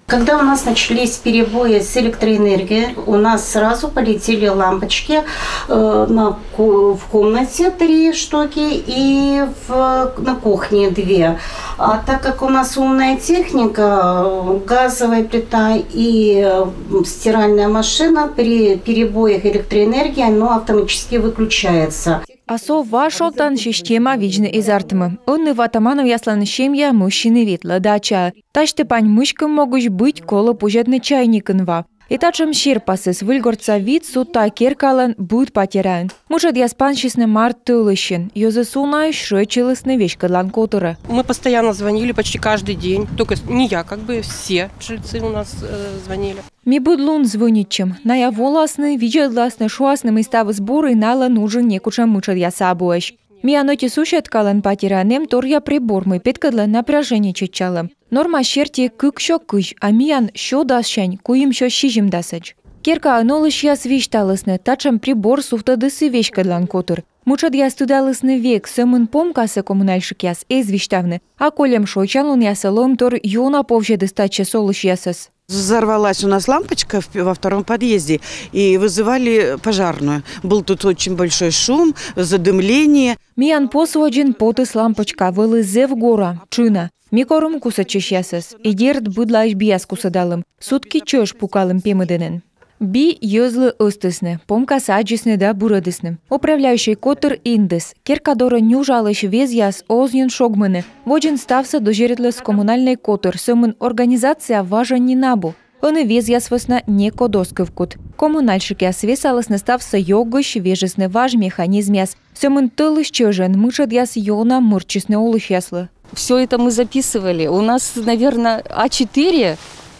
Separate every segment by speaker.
Speaker 1: Когда у нас начались перебои с электроэнергией, у нас сразу полетели лампочки в комнате 3 штуки и на кухне 2. А так как у нас умная техника, газовая плита и стиральная машина, при перебоях электроэнергии оно автоматически выключается.
Speaker 2: Асо вашолтан система вижны изартмы. Онны ватаманов ясланы семья мужчины ветла дача. Ташты пань мышкам могуш быть коло пужетны чайникынва. И тачем ширпасыс выльгорца вид сута керкалан будет потерян. Мужет яспаншисны март тылыщен. Йозы сунай шречилысны вешкадлан котора.
Speaker 3: Мы постоянно звонили почти каждый день. Только не я, все жильцы у нас звонили.
Speaker 2: Ми будлун звоничем. Ная воласны, виджедласны шуасны мыставы сборы нала нужен некучам мучат ясабуэш. Ми аноти сушет калан потерянем торья прибор мы петкадла напряжение чечалым. Норма шерти кык шо кыш, а миян шо дасшань, куим шо шижим дасач. Керка анолыш яс вишталысны, тачам прибор суфтадысы вешкадлан котыр. Мучат ястудалысны век, сөмын помкасы коммунальшик яс эз виштавны, а колем шойчалун ясалом тор юна повжедыстаче солыш ясас.
Speaker 4: Взорвалась у нас лампочка во 2-м подъезде и вызывали пожарную. Был тут очень большой шум, задымление.
Speaker 2: Миян посводжен потыс лампочка вылызе в гора, чына. Микорум кусачыш ясас, идерт быдлайш бияс кусадалым, сутки чöш пукалым пемыденен. Би йозлы ыстысны, помкасы аджисны да бурадысны. Управляющий котыр индыс, керкадора нюжалыш вез яс ознен шогмыны. Воджен ставса дожеретлы с коммунальной котыр, сөмын организация важа не набу. Оны вез яс высна не кодоскывкут. Коммунальщик яс весалысны ставса йогыш вежесны важ механизм яс. Сөмын тылыш чöжен мышат яс йона мырчысны олыш яслы.
Speaker 5: Все это мы записывали. У нас, наверное,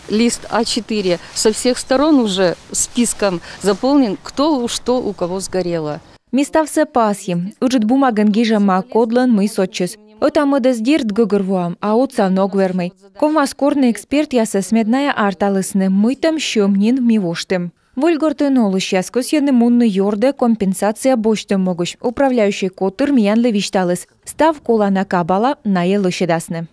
Speaker 5: лист А4 со всех сторон уже списком заполнен, кто что у кого сгорело.
Speaker 2: Миставсе пасьем. Уджит бумаган гижама кодлан мы сотчес. Это мы дездирт гыгырвуам, а отца ногвермей. Ковмаскорный эксперт яса смедная арталысны мытам щемнин мивоштым. Вольгорты нолыш яскос яны мунны йорде компенсация боштым могуш. Управляющий котыр миян левишталыс. Став колана кабала на елышедасны.